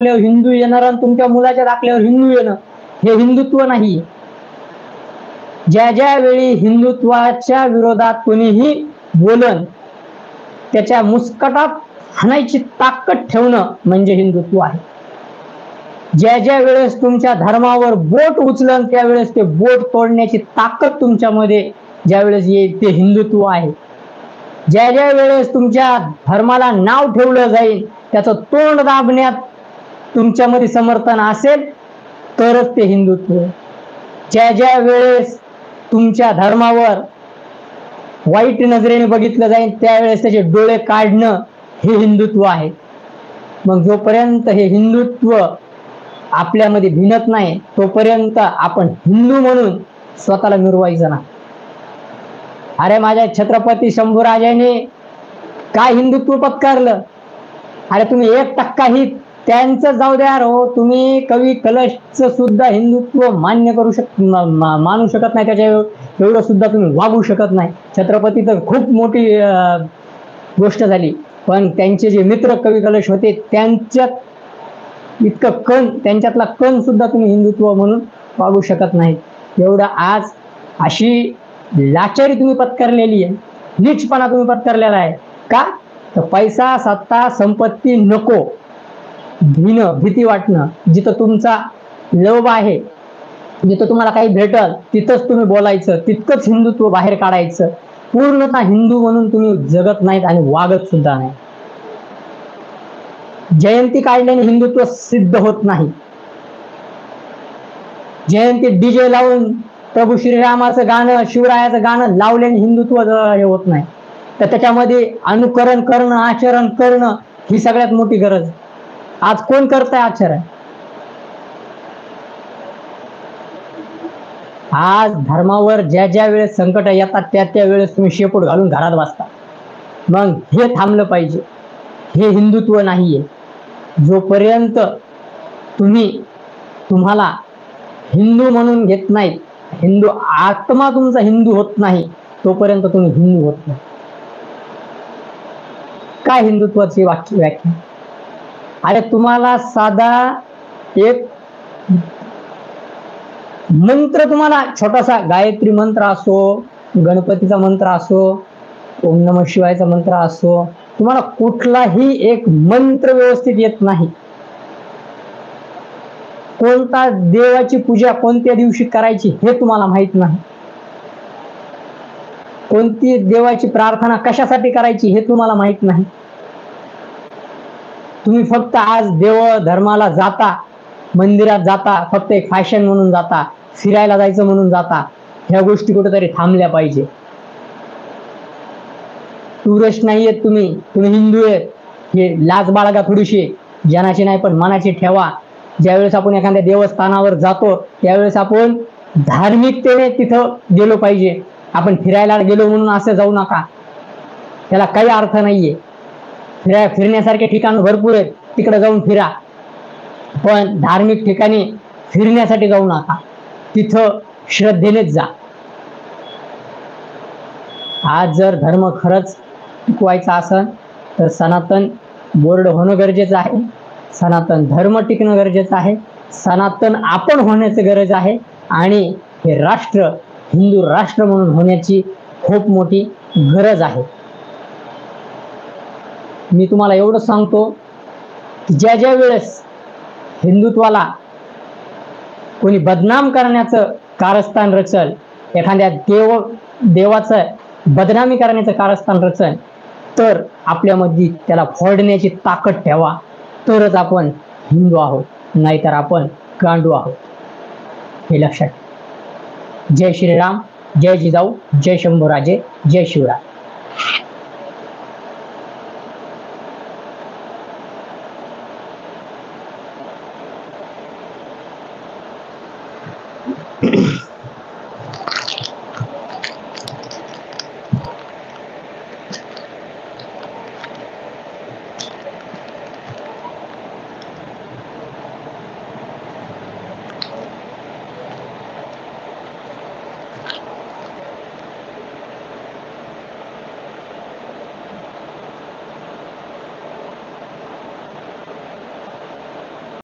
हिंदू येणार आणि तुमच्या मुलाच्या दाखल्यावर हिंदू येणं हे हिंदुत्व नाही. ज्या ज्या वेळी हिंदुत्वाच्या विरोधात कोणीही बोलन त्याच्या मुस्कटात हाणायची ताकद ठेवणं म्हणजे हिंदुत्व आहे. ज्या ज्या वेळेस तुमच्या धर्मावर बोट उचलन त्यावेळेस ते बोट तोडण्याची ताकद तुमच्यामध्ये ज्या वेळेस येईल ते हिंदुत्व आहे. ज्या ज्या वेळेस तुमच्या धर्माला नाव ठेवलं जाईल त्याचं तोंड दाबण्यात तुमच्यामध्ये समर्थन असेल तरच ते हिंदुत्व. ज्या ज्या वेळेस तुमच्या धर्मावर वाईट नजरेने बघितलं जाईल त्यावेळेस त्याचे डोळे काढणं हे हिंदुत्व आहे. मग जोपर्यंत हे हिंदुत्व आपल्यामध्ये भिनत नाही तोपर्यंत आपण हिंदू म्हणून स्वतःला मिरवायचं नाही. अरे माझ्या छत्रपती शंभूराजांनी काय हिंदुत्व पत्कारलं. अरे तुम्ही 1% ही त्यांचं जाऊ द्या हो, तुम्ही कवी कलशचं सुद्धा हिंदुत्व मान्य करू मानू शकत नाही. त्याच्या एवढं सुद्धा तुम्ही वागू शकत नाही. छत्रपती तर खूप मोठी गोष्ट झाली, पण त्यांचे जे मित्र कवी कलश होते त्यांच्यात इतकं त्यांच्यातला कण सुद्धा तुम्ही हिंदुत्व म्हणून वागू शकत नाही. एवढं आज अशी लाचारी तुम्ही पत्करलेली आहे, नीचपणा तुम्ही पत्करलेला आहे. का तर पैसा सत्ता संपत्ती नको, भीती वाटणं, जिथं तुमचा लोभ आहे, जिथं तुम्हाला काही भेटल तिथंच तुम्ही बोलायचं, तितकंच हिंदुत्व बाहेर काढायचं. पूर्णतः हिंदू म्हणून तुम्ही जगत नाहीत आणि वागत सुद्धा नाही. जयंती काढल्याने हिंदुत्व सिद्ध होत नाही. जयंती डीजे लावून प्रभू श्रीरामाचं गाणं शिवरायाचं गाणं लावल्याने हिंदुत्व हे होत नाही. तर त्याच्यामध्ये अनुकरण करणं आचरण करणं ही सगळ्यात मोठी गरज. आज कोण करतंय आचरण? आज धर्मावर ज्या ज्या वेळेस संकट येतात त्या वेळेस तुम्ही शेपूट घालून घरात बसता. मग हे थांबलं पाहिजे. हे हिंदुत्व नाहीये. जोपर्यंत तुम्हाला हिंदू म्हणून घेत नाहीत, हिंदू आत्मा तुमचा हिंदू होत नाही तोपर्यंत तुम्ही हिंदू होत नाही. काय हिंदुत्वाची व्याख्या? अरे तुम्हाला साधा एक मंत्र, तुम्हाला छोटासा गायत्री मंत्र असो, गणपतीचा मंत्र असो, ओम नमः शिवायचा मंत्र असो, तुम्हाला कुठलाही एक मंत्र व्यवस्थित येत नाही. कोणता देवाची पूजा कोणत्या दिवशी करायची हे तुम्हाला माहित नाही. कोणती देवाची प्रार्थना कशासाठी करायची हे तुम्हाला माहित नाही. तुम्ही फक्त आज देव धर्माला जाता, मंदिरात जाता, फक्त एक फॅशन म्हणून जाता, फिरायला जायचं म्हणून जाता. ह्या गोष्टी कुठेतरी थांबल्या पाहिजे. टुरिस्ट नाहीयेत तुम्ही हिंदू आहेत हे लाज बाळगा थोडीशी. जनाची नाही पण मनाची ठेवा. ज्यावेळेस आपण एखाद्या देवस्थानावर जातो त्यावेळेस आपण धार्मिकतेने तिथं गेलो पाहिजे. आपण फिरायला गेलो म्हणून असं जाऊ नका, त्याला काही अर्थ नाहीये. फिरण्यासारखे ठिकाण भरपूर आहेत, तिकडे जाऊन फिरा, पण धार्मिक ठिकाणी फिरण्यासाठी जाऊ नका, तिथं श्रद्धेनेच जा. आज जर धर्म खरंच टिकवायचा असेल तर सनातन बोर्ड होणं गरजेचं आहे, सनातन धर्म टिकणं गरजेचं आहे, सनातन आपण होण्याची गरज आहे आणि हे राष्ट्र हिंदू राष्ट्र म्हणून होण्याची खूप मोठी गरज आहे. मी तुम्हाला एवढं सांगतो की ज्या ज्या वेळेस हिंदुत्वाला कोणी बदनाम करण्याचं कारस्थान रचल, एखाद्या देवाचं बदनामी करण्याचं कारस्थान रचल, तर आपल्यामध्ये त्याला फोडण्याची ताकद ठेवा, तरच आपण हिंदू आहोत, नाहीतर आपण गांडू आहोत. हे लक्षात. जय श्रीराम, जय जिजाऊ, जय शंभूराजे, जय शिवराय.